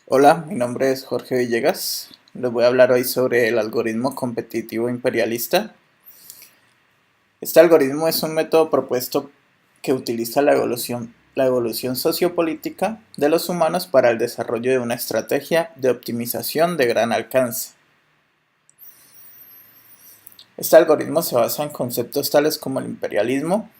Hola, mi nombre es Jorge Villegas. Les voy a hablar hoy sobre el algoritmo competitivo imperialista. Este algoritmo es un método propuesto que utiliza la evolución sociopolítica de los humanos para el desarrollo de una estrategia de optimización de gran alcance. Este algoritmo se basa en conceptos tales como el imperialismo,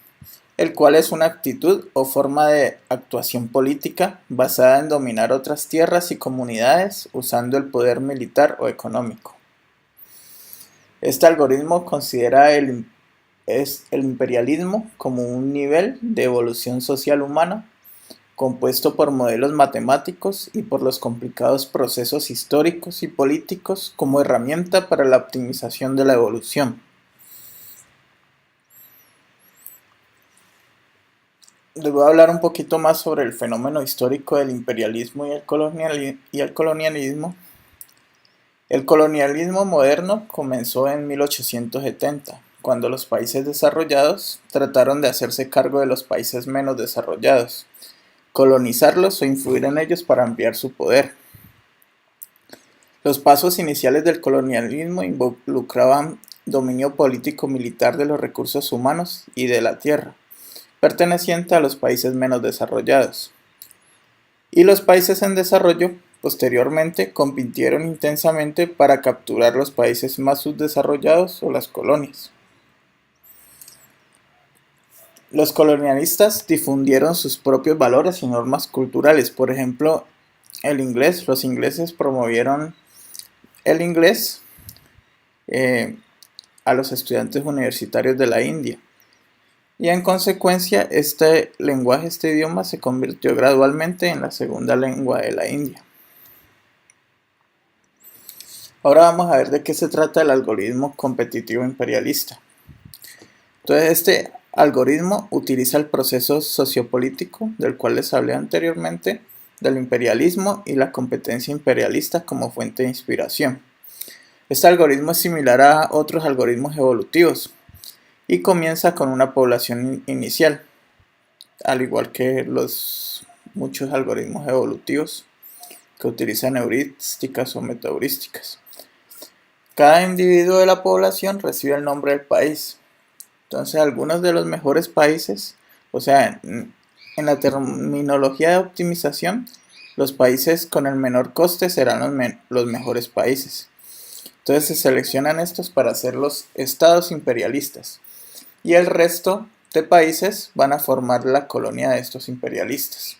el cual es una actitud o forma de actuación política basada en dominar otras tierras y comunidades usando el poder militar o económico. Este algoritmo considera el imperialismo como un nivel de evolución social humana compuesto por modelos matemáticos y por los complicados procesos históricos y políticos como herramienta para la optimización de la evolución. Les voy a hablar un poquito más sobre el fenómeno histórico del imperialismo y el colonialismo. El colonialismo moderno comenzó en 1870, cuando los países desarrollados trataron de hacerse cargo de los países menos desarrollados, colonizarlos o influir en ellos para ampliar su poder. Los pasos iniciales del colonialismo involucraban dominio político-militar de los recursos humanos y de la tierra, perteneciente a los países menos desarrollados. Y los países en desarrollo posteriormente compitieron intensamente para capturar los países más subdesarrollados o las colonias. Los colonialistas difundieron sus propios valores y normas culturales. Por ejemplo, los ingleses promovieron el inglés a los estudiantes universitarios de la India. Y en consecuencia, este idioma se convirtió gradualmente en la segunda lengua de la India. Ahora vamos a ver de qué se trata el algoritmo competitivo imperialista. Entonces, este algoritmo utiliza el proceso sociopolítico del cual les hablé anteriormente, del imperialismo y la competencia imperialista como fuente de inspiración. Este algoritmo es similar a otros algoritmos evolutivos y comienza con una población inicial, al igual que los muchos algoritmos evolutivos que utilizan heurísticas o metaheurísticas. Cada individuo de la población recibe el nombre del país. Entonces, algunos de los mejores países, o sea, en la terminología de optimización, los países con el menor coste serán los mejores países. Entonces se seleccionan estos para ser los estados imperialistas. Y el resto de países van a formar la colonia de estos imperialistas.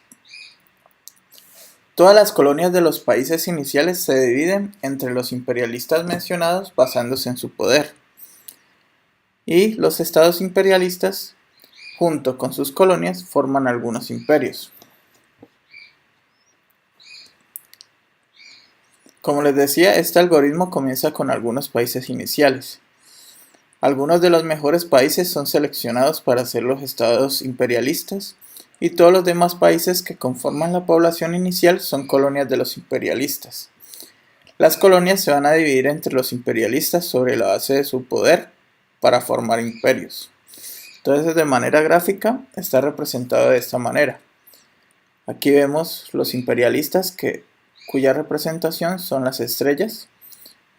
Todas las colonias de los países iniciales se dividen entre los imperialistas mencionados basándose en su poder. Y los estados imperialistas, junto con sus colonias, forman algunos imperios. Como les decía, este algoritmo comienza con algunos países iniciales. Algunos de los mejores países son seleccionados para ser los estados imperialistas y todos los demás países que conforman la población inicial son colonias de los imperialistas. Las colonias se van a dividir entre los imperialistas sobre la base de su poder para formar imperios. Entonces, de manera gráfica está representado de esta manera. Aquí vemos los imperialistas cuya representación son las estrellas,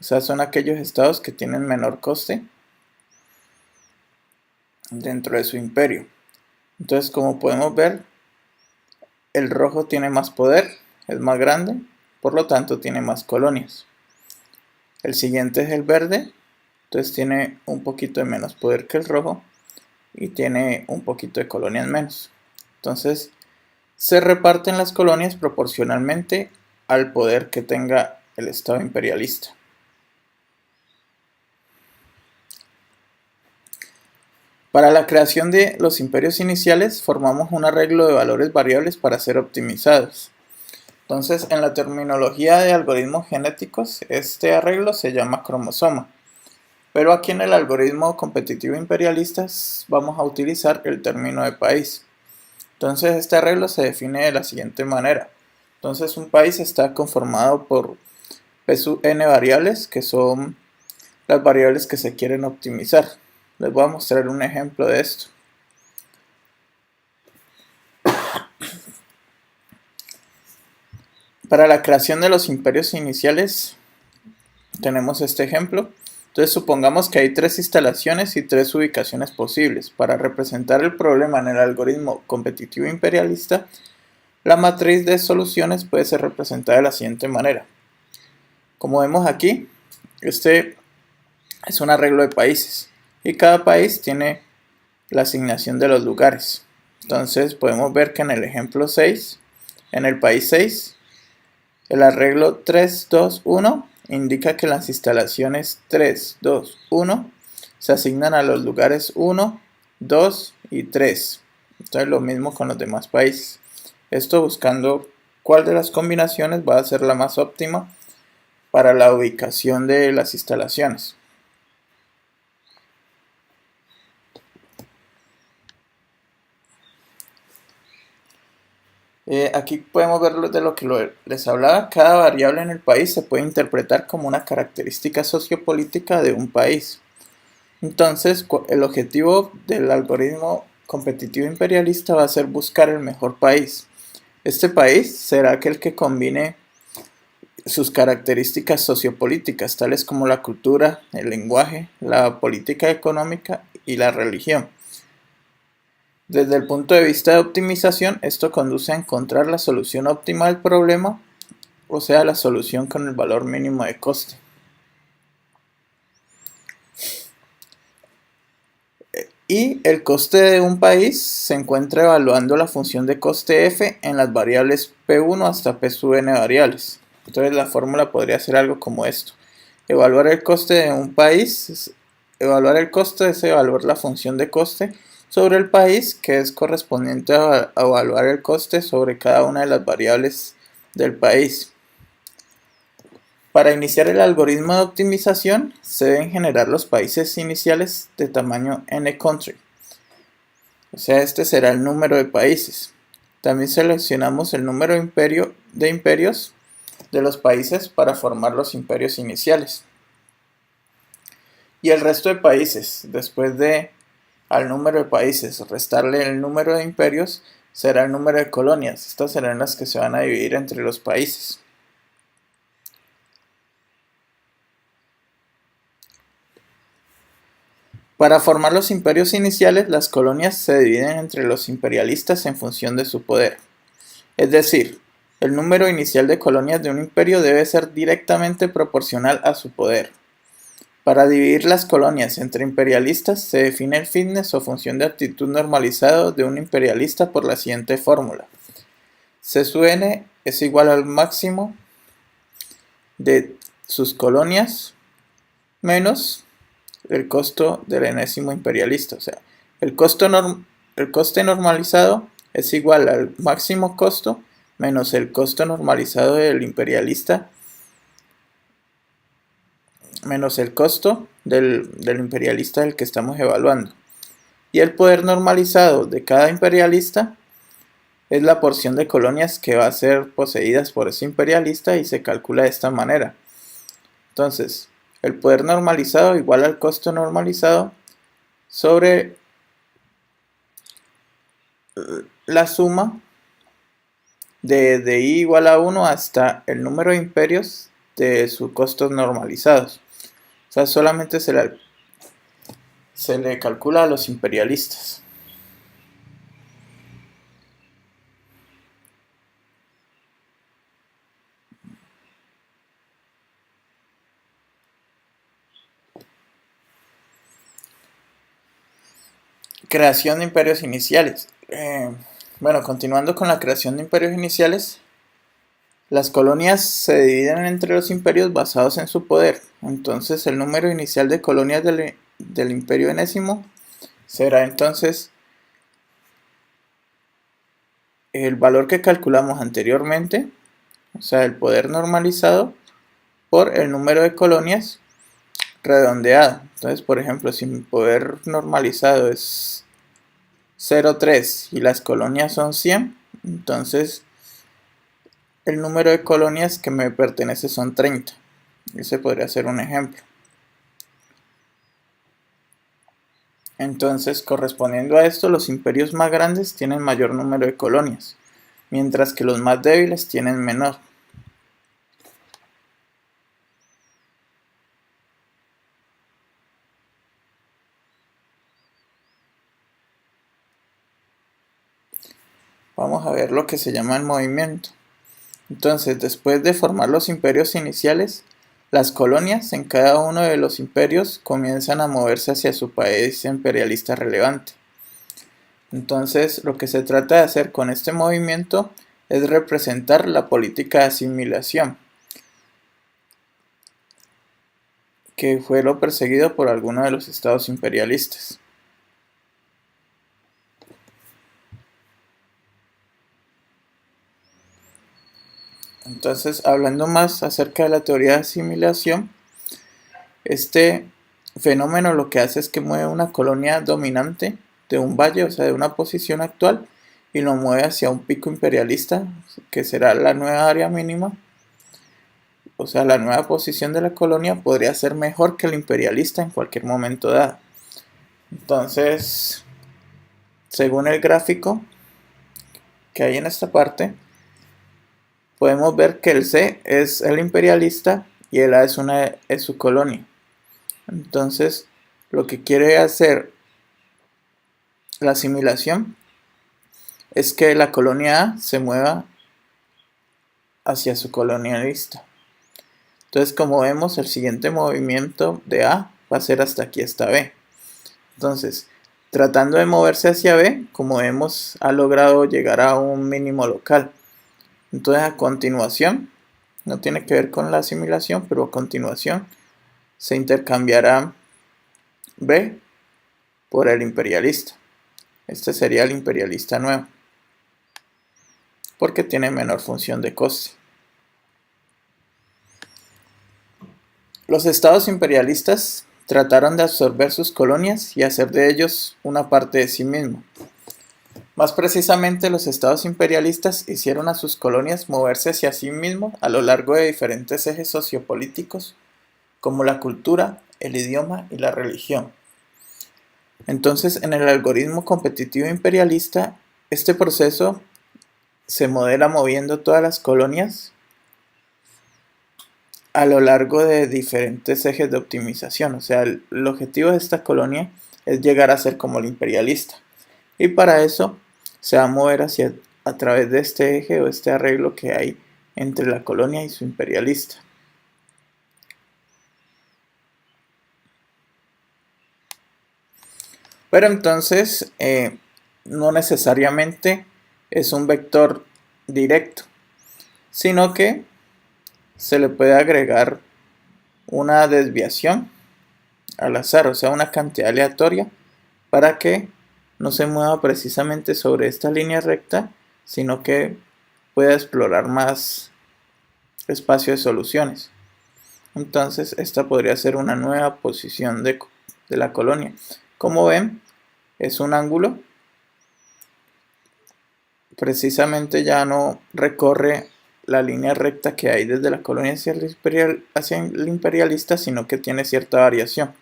o sea, son aquellos estados que tienen menor coste dentro de su imperio. Entonces, como podemos ver, el rojo tiene más poder, es más grande, por lo tanto tiene más colonias. El siguiente es el verde, entonces tiene un poquito de menos poder que el rojo y tiene un poquito de colonias menos. Entonces, se reparten las colonias proporcionalmente al poder que tenga el Estado imperialista. Para la creación de los imperios iniciales formamos un arreglo de valores variables para ser optimizados. Entonces, en la terminología de algoritmos genéticos, este arreglo se llama cromosoma. Pero aquí en el algoritmo competitivo imperialista vamos a utilizar el término de país. Entonces, este arreglo se define de la siguiente manera. Entonces, un país está conformado por p sub n variables, que son las variables que se quieren optimizar. Les voy a mostrar un ejemplo de esto. Para la creación de los imperios iniciales tenemos este ejemplo. Entonces supongamos que hay 3 instalaciones y 3 ubicaciones posibles. Para representar el problema en el algoritmo competitivo imperialista, la matriz de soluciones puede ser representada de la siguiente manera. Como vemos aquí, este es un arreglo de países y cada país tiene la asignación de los lugares. Entonces podemos ver que en el ejemplo 6, en el país 6, el arreglo 3, 2, 1 indica que las instalaciones 3, 2, 1 se asignan a los lugares 1, 2 y 3. Entonces lo mismo con los demás países. Esto buscando cuál de las combinaciones va a ser la más óptima para la ubicación de las instalaciones. Aquí podemos ver de lo que les hablaba. Cada variable en el país se puede interpretar como una característica sociopolítica de un país. Entonces, el objetivo del algoritmo competitivo imperialista va a ser buscar el mejor país. Este país será aquel que combine sus características sociopolíticas, tales como la cultura, el lenguaje, la política económica y la religión. Desde el punto de vista de optimización, esto conduce a encontrar la solución óptima del problema, o sea, la solución con el valor mínimo de coste. Y el coste de un país se encuentra evaluando la función de coste f en las variables p1 hasta p sub n variables. Entonces la fórmula podría ser algo como esto. Evaluar el coste de un país, evaluar el coste es evaluar la función de coste sobre el país, que es correspondiente a evaluar el coste sobre cada una de las variables del país. Para iniciar el algoritmo de optimización, se deben generar los países iniciales de tamaño n-country. O sea, este será el número de países. También seleccionamos el número de imperios de los países para formar los imperios iniciales. Y el resto de países, después de al número de países restarle el número de imperios, será el número de colonias. Estas serán las que se van a dividir entre los países. Para formar los imperios iniciales, las colonias se dividen entre los imperialistas en función de su poder. Es decir, el número inicial de colonias de un imperio debe ser directamente proporcional a su poder. Para dividir las colonias entre imperialistas se define el fitness o función de aptitud normalizado de un imperialista por la siguiente fórmula. C sub n es igual al máximo de sus colonias menos el costo del enésimo imperialista. O sea, el coste normalizado es igual al máximo costo menos el costo normalizado del imperialista menos el costo del imperialista del que estamos evaluando. Y el poder normalizado de cada imperialista es la porción de colonias que va a ser poseídas por ese imperialista y se calcula de esta manera. Entonces, el poder normalizado igual al costo normalizado sobre la suma de i igual a 1 hasta el número de imperios de sus costos normalizados. O sea, solamente se le calcula a los imperialistas. Creación de imperios iniciales. Bueno, continuando con la creación de imperios iniciales, las colonias se dividen entre los imperios basados en su poder. Entonces el número inicial de colonias del imperio enésimo será entonces el valor que calculamos anteriormente, o sea, el poder normalizado por el número de colonias redondeado. Entonces, por ejemplo, si mi poder normalizado es 0,3 y las colonias son 100, entonces el número de colonias que me pertenece son 30. Ese podría ser un ejemplo. Entonces, correspondiendo a esto, los imperios más grandes tienen mayor número de colonias, mientras que los más débiles tienen menor. vamos a ver lo que se llama el movimiento. Entonces, después de formar los imperios iniciales, las colonias en cada uno de los imperios comienzan a moverse hacia su país imperialista relevante. Entonces, lo que se trata de hacer con este movimiento es representar la política de asimilación, que fue lo perseguido por algunos de los estados imperialistas. Entonces, hablando más acerca de la teoría de asimilación, este fenómeno lo que hace es que mueve una colonia dominante de un valle, o sea, de una posición actual, y lo mueve hacia un pico imperialista, que será la nueva área mínima. O sea, la nueva posición de la colonia podría ser mejor que el imperialista en cualquier momento dado. Entonces, según el gráfico que hay en esta parte, podemos ver que el C es el imperialista y el A es su colonia. Entonces, lo que quiere hacer la asimilación es que la colonia A se mueva hacia su colonialista. Entonces, como vemos, el siguiente movimiento de A va a ser hasta aquí, hasta B. Entonces, tratando de moverse hacia B, como vemos, ha logrado llegar a un mínimo local. Entonces, a continuación, no tiene que ver con la asimilación, pero a continuación se intercambiará B por el imperialista. Este sería el imperialista nuevo, porque tiene menor función de coste. Los estados imperialistas trataron de absorber sus colonias y hacer de ellos una parte de sí mismo. Más precisamente, los estados imperialistas hicieron a sus colonias moverse hacia sí mismos a lo largo de diferentes ejes sociopolíticos, como la cultura, el idioma y la religión. Entonces, en el algoritmo competitivo imperialista, este proceso se modela moviendo todas las colonias a lo largo de diferentes ejes de optimización. O sea, el objetivo de esta colonia es llegar a ser como el imperialista. Y para eso se va a mover a través de este eje o este arreglo que hay entre la colonia y su imperialista. Pero entonces no necesariamente es un vector directo, sino que se le puede agregar una desviación al azar, o sea, una cantidad aleatoria, para que no se mueva precisamente sobre esta línea recta, sino que pueda explorar más espacio de soluciones. Entonces, esta podría ser una nueva posición de la colonia. Como ven, es un ángulo. Precisamente ya no recorre la línea recta que hay desde la colonia hacia el imperialista, sino que tiene cierta variación.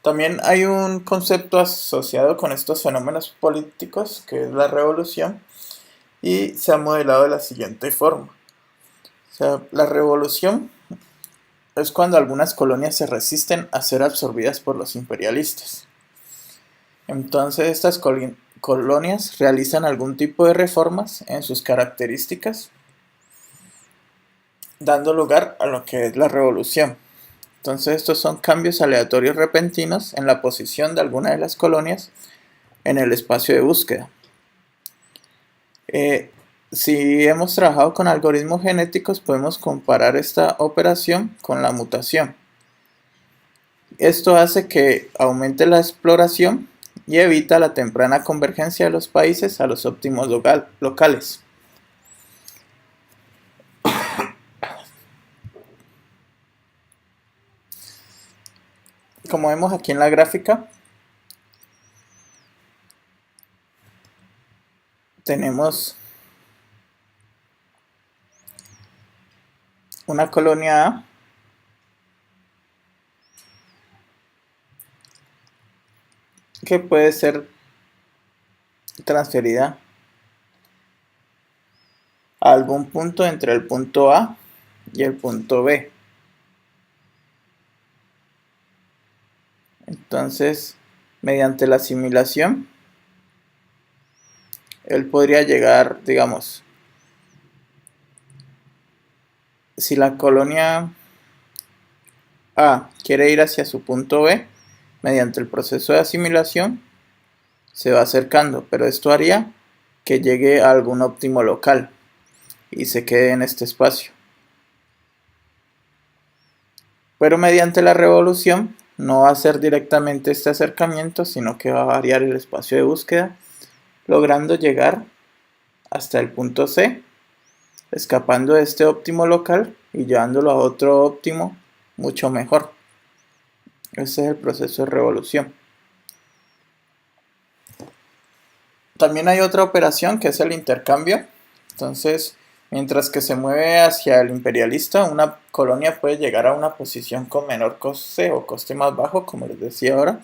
También hay un concepto asociado con estos fenómenos políticos, que es la revolución, y se ha modelado de la siguiente forma. O sea, la revolución es cuando algunas colonias se resisten a ser absorbidas por los imperialistas. Entonces estas colonias realizan algún tipo de reformas en sus características, dando lugar a lo que es la revolución. Entonces estos son cambios aleatorios repentinos en la posición de alguna de las colonias en el espacio de búsqueda. Si hemos trabajado con algoritmos genéticos, podemos comparar esta operación con la mutación. Esto hace que aumente la exploración y evita la temprana convergencia de los países a los óptimos locales. Como vemos aquí en la gráfica, tenemos una colonia A que puede ser transferida a algún punto entre el punto A y el punto B. Entonces, mediante la asimilación, él podría llegar, digamos, si la colonia A quiere ir hacia su punto B, mediante el proceso de asimilación, se va acercando, pero esto haría que llegue a algún óptimo local y se quede en este espacio. Pero mediante la revolución no va a ser directamente este acercamiento, sino que va a variar el espacio de búsqueda, logrando llegar hasta el punto C, escapando de este óptimo local y llevándolo a otro óptimo mucho mejor. Ese es el proceso de revolución. También hay otra operación que es el intercambio. Entonces, mientras que se mueve hacia el imperialista, una colonia puede llegar a una posición con menor coste o coste más bajo, como les decía ahora.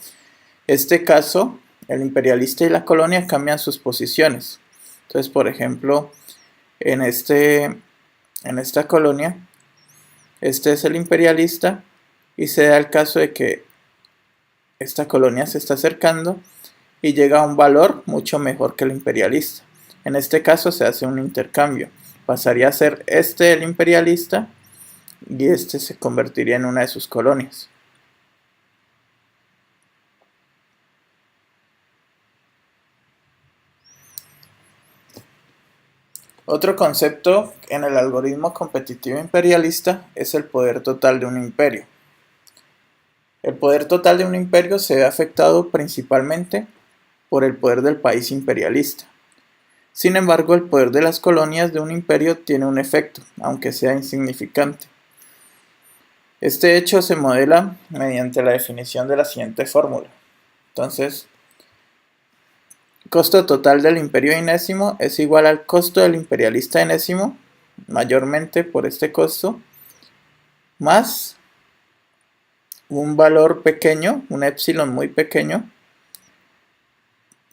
En este caso, el imperialista y la colonia cambian sus posiciones. Entonces, por ejemplo, en esta colonia, este es el imperialista y se da el caso de que esta colonia se está acercando y llega a un valor mucho mejor que el imperialista. En este caso se hace un intercambio. Pasaría a ser este el imperialista y este se convertiría en una de sus colonias. Otro concepto en el algoritmo competitivo imperialista es el poder total de un imperio. El poder total de un imperio se ve afectado principalmente por el poder del país imperialista. Sin embargo, el poder de las colonias de un imperio tiene un efecto, aunque sea insignificante. Este hecho se modela mediante la definición de la siguiente fórmula. Entonces, costo total del imperio enésimo es igual al costo del imperialista enésimo, mayormente por este costo, más un valor pequeño, un épsilon muy pequeño,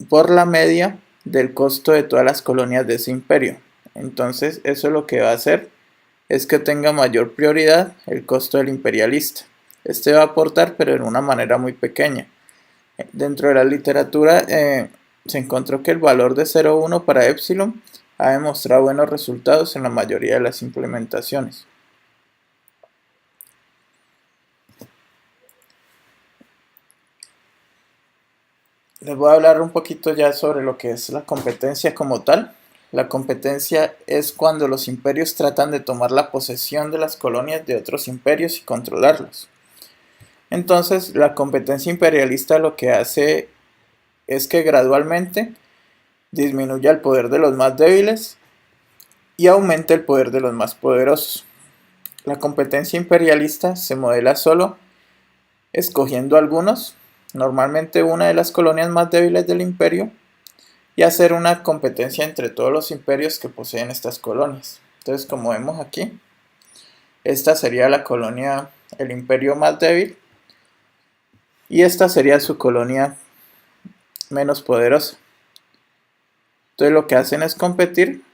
por la media del costo de todas las colonias de ese imperio. Entonces, eso lo que va a hacer es que tenga mayor prioridad el costo del imperialista. Este va a aportar, pero en una manera muy pequeña. Dentro de la literatura se encontró que el valor de 0,1 para epsilon ha demostrado buenos resultados en la mayoría de las implementaciones. Les voy a hablar un poquito ya sobre lo que es la competencia como tal. La competencia es cuando los imperios tratan de tomar la posesión de las colonias de otros imperios y controlarlos. Entonces, la competencia imperialista lo que hace es que gradualmente disminuya el poder de los más débiles y aumenta el poder de los más poderosos. La competencia imperialista se modela solo escogiendo algunos, normalmente una de las colonias más débiles del imperio, y hacer una competencia entre todos los imperios que poseen estas colonias. Entonces, como vemos aquí, esta sería la colonia, el imperio más débil, y esta sería su colonia menos poderosa. Entonces lo que hacen es competir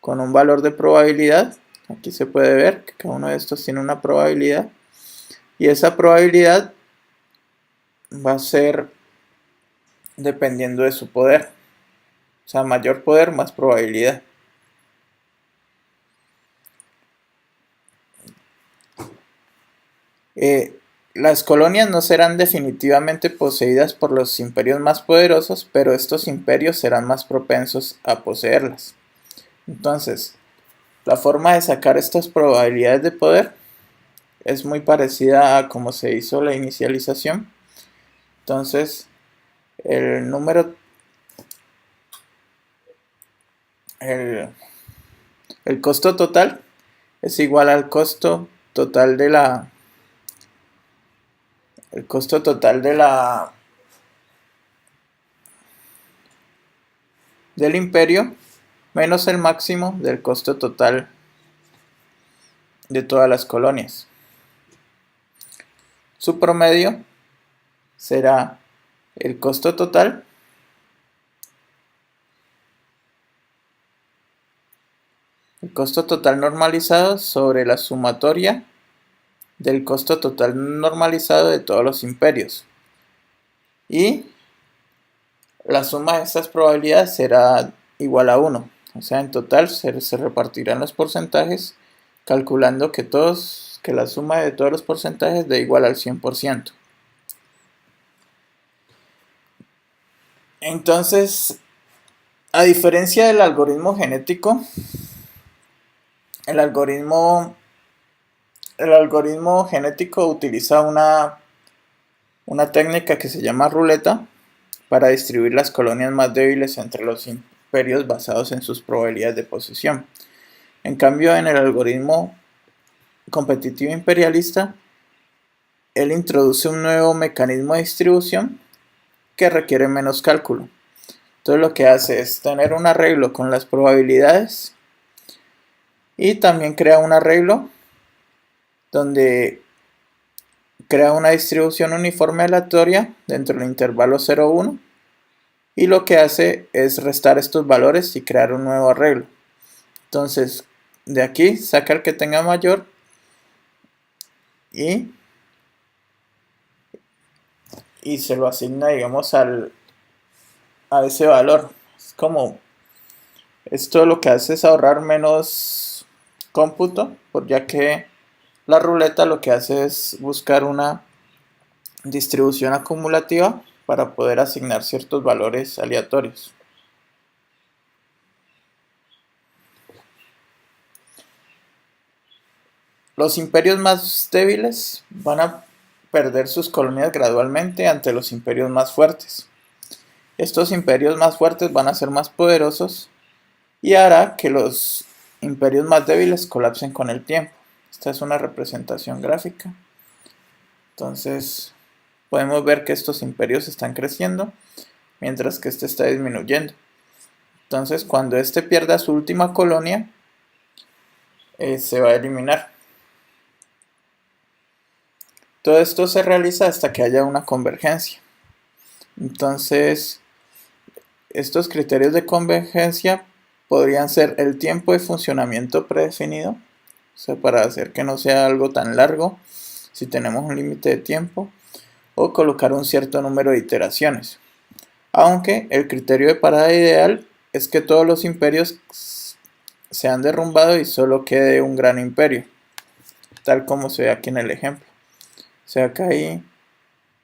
con un valor de probabilidad. Aquí se puede ver que cada uno de estos tiene una probabilidad, y esa probabilidad va a ser dependiendo de su poder. O sea, mayor poder, más probabilidad. Las colonias no serán definitivamente poseídas por los imperios más poderosos, pero estos imperios serán más propensos a poseerlas. Entonces, la forma de sacar estas probabilidades de poder es muy parecida a cómo se hizo la inicialización. Entonces, el número, el costo total es igual al costo total de la, el costo total de la, del imperio menos el máximo del costo total de todas las colonias. Su promedio será el costo total normalizado sobre la sumatoria del costo total normalizado de todos los imperios, y la suma de estas probabilidades será igual a 1. O sea, en total se repartirán los porcentajes calculando que la suma de todos los porcentajes dé igual al 100%. Entonces, a diferencia del algoritmo genético, el algoritmo genético utiliza una técnica que se llama ruleta para distribuir las colonias más débiles entre los imperios basados en sus probabilidades de posición. En cambio, en el algoritmo competitivo imperialista, él introduce un nuevo mecanismo de distribución que requiere menos cálculo. Entonces lo que hace es tener un arreglo con las probabilidades y también crea un arreglo donde crea una distribución uniforme aleatoria dentro del intervalo 0,1 y lo que hace es restar estos valores y crear un nuevo arreglo. Entonces de aquí saca el que tenga mayor y se lo asigna, digamos, a ese valor. Esto lo que hace es ahorrar menos cómputo, ya que la ruleta lo que hace es buscar una distribución acumulativa para poder asignar ciertos valores aleatorios. Los imperios más débiles van a perder sus colonias gradualmente ante los imperios más fuertes. Estos imperios más fuertes van a ser más poderosos y hará que los imperios más débiles colapsen con el tiempo. Esta es una representación gráfica. Entonces podemos ver que estos imperios están creciendo mientras que este está disminuyendo. Entonces cuando este pierda su última colonia, se va a eliminar. Todo esto se realiza hasta que haya una convergencia. Entonces, estos criterios de convergencia podrían ser el tiempo de funcionamiento predefinido, o sea, para hacer que no sea algo tan largo, si tenemos un límite de tiempo, o colocar un cierto número de iteraciones. Aunque el criterio de parada ideal es que todos los imperios se han derrumbado y solo quede un gran imperio, tal como se ve aquí en el ejemplo. O sea, acá hay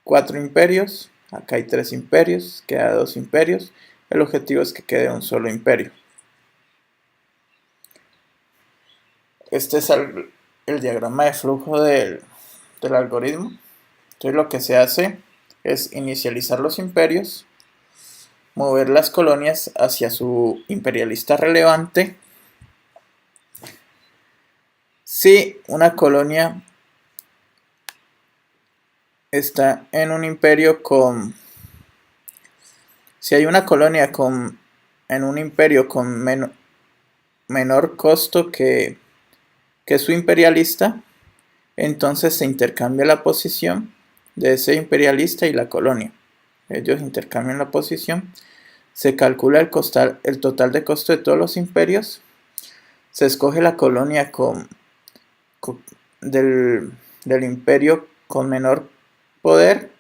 4 imperios, acá hay 3 imperios, queda 2 imperios. El objetivo es que quede un solo imperio. Este es el diagrama de flujo del algoritmo. Entonces lo que se hace es inicializar los imperios, mover las colonias hacia su imperialista relevante. Si una colonia está en un imperio si hay una colonia en un imperio con menor costo que su imperialista, entonces se intercambia la posición de ese imperialista y la colonia. Ellos intercambian la posición, se calcula el total de costo de todos los imperios, se escoge la colonia del imperio con menor poder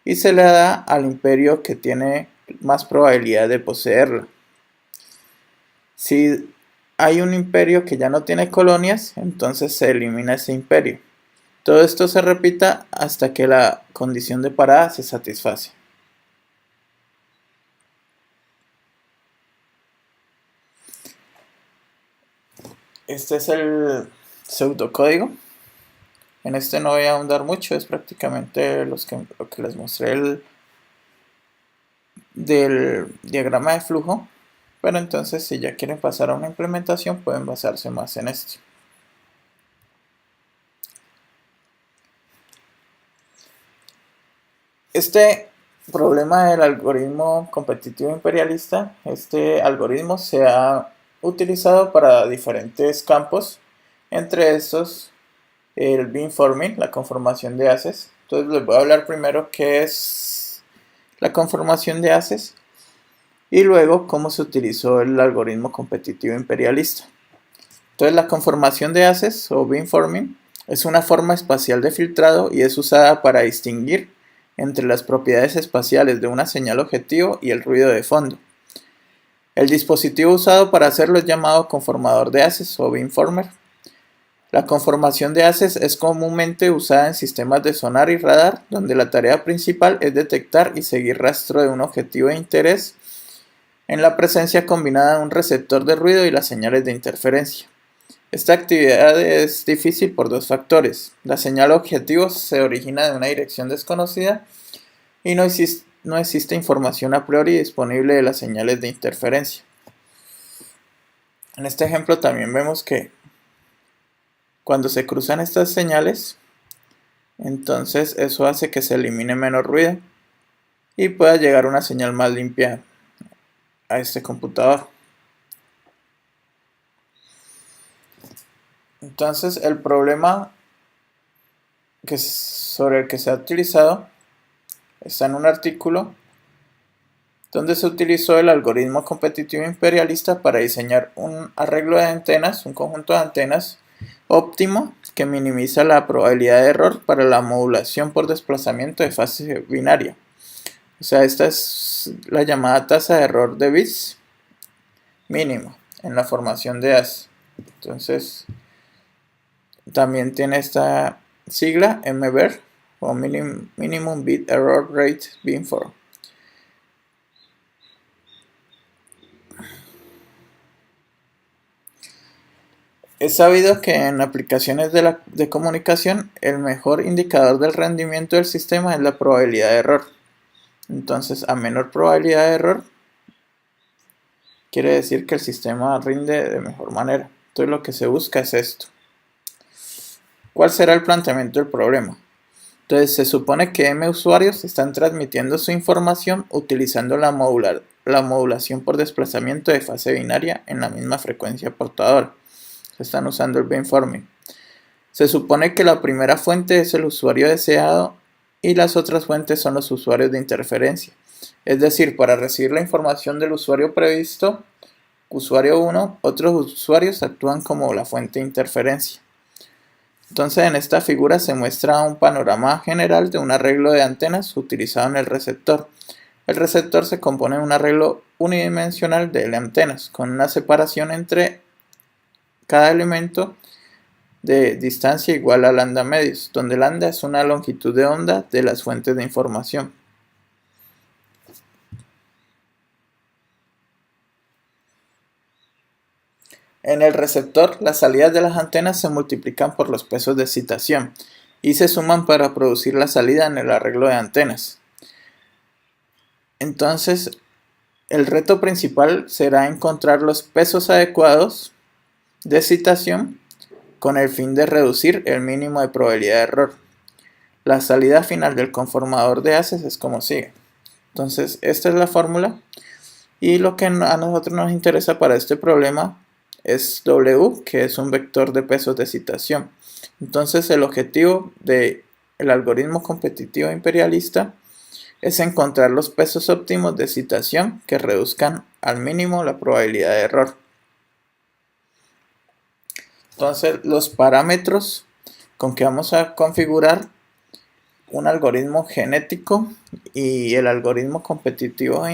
y se le da al imperio que tiene más probabilidad de poseerla. Si hay un imperio que ya no tiene colonias, entonces se elimina ese imperio. Todo esto se repita hasta que la condición de parada se satisface. Este es el pseudocódigo. En este no voy a ahondar mucho, es prácticamente lo que les mostré del diagrama de flujo. Pero entonces, si ya quieren pasar a una implementación, pueden basarse más en esto. Este problema del algoritmo competitivo imperialista, este algoritmo se ha utilizado para diferentes campos, entre estos el beamforming, la conformación de haces. Entonces les voy a hablar primero qué es la conformación de haces y luego cómo se utilizó el algoritmo competitivo imperialista. Entonces la conformación de haces o beamforming es una forma espacial de filtrado y es usada para distinguir entre las propiedades espaciales de una señal objetivo y el ruido de fondo. El dispositivo usado para hacerlo es llamado conformador de haces o beamformer. La conformación de haces es comúnmente usada en sistemas de sonar y radar, donde la tarea principal es detectar y seguir rastro de un objetivo de interés en la presencia combinada de un receptor de ruido y las señales de interferencia. Esta actividad es difícil por dos factores. La señal objetivo se origina de una dirección desconocida y no existe información a priori disponible de las señales de interferencia. En este ejemplo también vemos que cuando se cruzan estas señales, entonces eso hace que se elimine menos ruido y pueda llegar una señal más limpia a este computador. Entonces el problema sobre el que se ha utilizado está en un artículo donde se utilizó el algoritmo competitivo imperialista para diseñar un arreglo de antenas, un conjunto de antenas óptimo que minimiza la probabilidad de error para la modulación por desplazamiento de fase binaria. O sea, esta es la llamada tasa de error de bits mínima en la formación de haces. Entonces, también tiene esta sigla MBER o Minimum Bit Error Rate Beamformer. Es sabido que en aplicaciones de comunicación el mejor indicador del rendimiento del sistema es la probabilidad de error. Entonces, a menor probabilidad de error, quiere decir que el sistema rinde de mejor manera. Entonces, lo que se busca es esto. ¿Cuál será el planteamiento del problema? Entonces, se supone que M usuarios están transmitiendo su información utilizando la modulación por desplazamiento de fase binaria en la misma frecuencia portadora. Están usando el beamforming. Se supone que la primera fuente es el usuario deseado y las otras fuentes son los usuarios de interferencia. Es decir, para recibir la información del usuario previsto, usuario 1, otros usuarios actúan como la fuente de interferencia. Entonces en esta figura se muestra un panorama general de un arreglo de antenas utilizado en el receptor. El receptor se compone de un arreglo unidimensional de antenas, con una separación entre cada elemento de distancia igual a lambda medios, donde lambda es una longitud de onda de las fuentes de información. En el receptor, las salidas de las antenas se multiplican por los pesos de excitación y se suman para producir la salida en el arreglo de antenas. Entonces, el reto principal será encontrar los pesos adecuados de excitación con el fin de reducir el mínimo de probabilidad de error. La salida final del conformador de haces es como sigue. Entonces, esta es la fórmula y lo que a nosotros nos interesa para este problema es W, que es un vector de pesos de excitación. Entonces, el objetivo del algoritmo competitivo imperialista es encontrar los pesos óptimos de excitación que reduzcan al mínimo la probabilidad de error. Entonces, los parámetros con que vamos a configurar un algoritmo genético y el algoritmo competitivo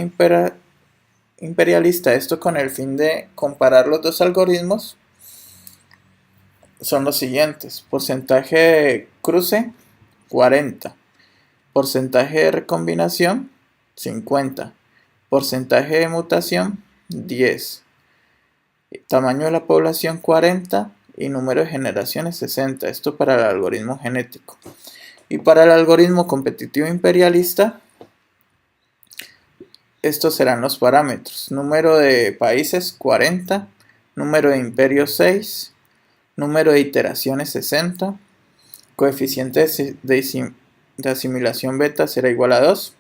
imperialista, esto con el fin de comparar los dos algoritmos, son los siguientes: porcentaje de cruce 40, porcentaje de recombinación 50, porcentaje de mutación 10, tamaño de la población 40 y número de generaciones 60. Esto para el algoritmo genético. Y para el algoritmo competitivo imperialista, estos serán los parámetros: número de países 40, número de imperios 6, número de iteraciones 60, coeficiente de asimilación beta será igual a 2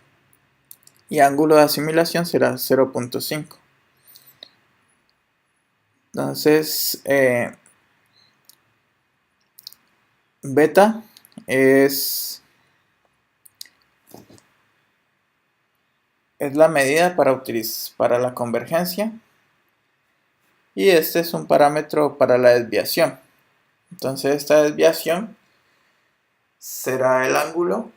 y ángulo de asimilación será 0.5. Entonces, beta es la medida para la convergencia y este es un parámetro para la desviación. Entonces esta desviación será el ángulo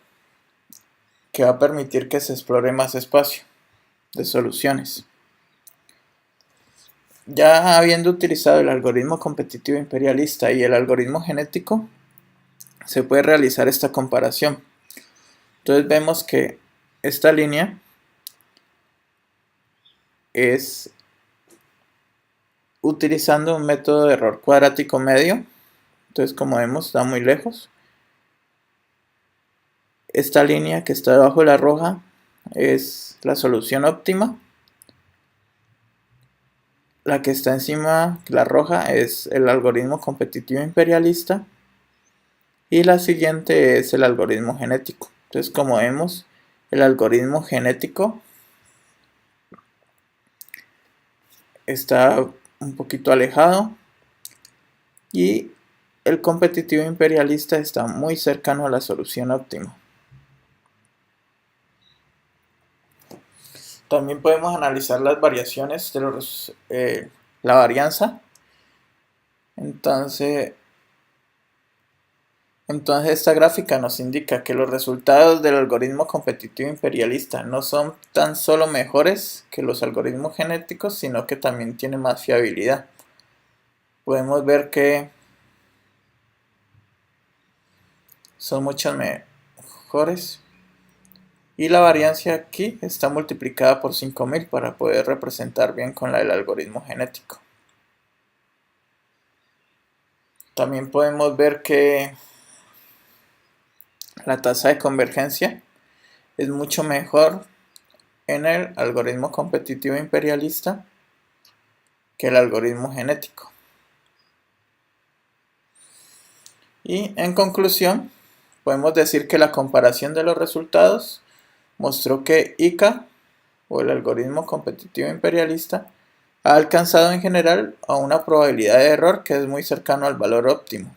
que va a permitir que se explore más espacio de soluciones. Ya habiendo utilizado el algoritmo competitivo imperialista y el algoritmo genético, se puede realizar esta comparación. Entonces vemos que esta línea es utilizando un método de error cuadrático medio. Entonces, como vemos, está muy lejos. Esta línea que está debajo de la roja es la solución óptima. La que está encima, la roja, es el algoritmo competitivo imperialista. Y la siguiente es el algoritmo genético. Entonces, como vemos, el algoritmo genético está un poquito alejado y el competitivo imperialista está muy cercano a la solución óptima. También podemos analizar las variaciones de la varianza. Entonces esta gráfica nos indica que los resultados del algoritmo competitivo imperialista no son tan solo mejores que los algoritmos genéticos, sino que también tienen más fiabilidad. Podemos ver que son mucho mejores. Y la variancia aquí está multiplicada por 5000 para poder representar bien con la del algoritmo genético. También podemos ver que la tasa de convergencia es mucho mejor en el algoritmo competitivo imperialista que el algoritmo genético. Y en conclusión, podemos decir que la comparación de los resultados mostró que ICA, o el algoritmo competitivo imperialista, ha alcanzado en general a una probabilidad de error que es muy cercano al valor óptimo.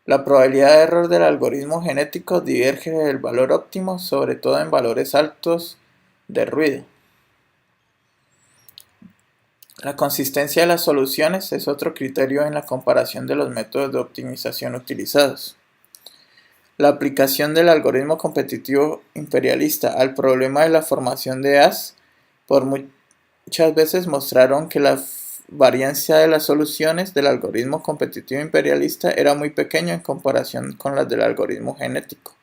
La probabilidad de error del algoritmo genético diverge del valor óptimo, sobre todo en valores altos de ruido. La consistencia de las soluciones es otro criterio en la comparación de los métodos de optimización utilizados. La aplicación del algoritmo competitivo imperialista al problema de la formación de As por muchas veces mostraron que la variancia de las soluciones del algoritmo competitivo imperialista era muy pequeña en comparación con las del algoritmo genético.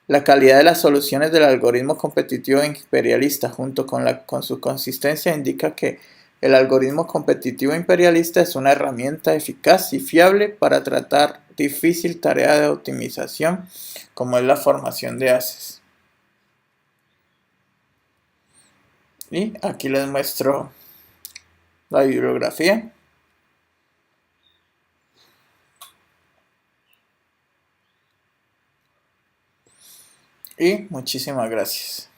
La calidad de las soluciones del algoritmo competitivo imperialista junto con su consistencia indica que el algoritmo competitivo imperialista es una herramienta eficaz y fiable para tratar difícil tarea de optimización como es la formación de haces. Y aquí les muestro la bibliografía. Y muchísimas gracias.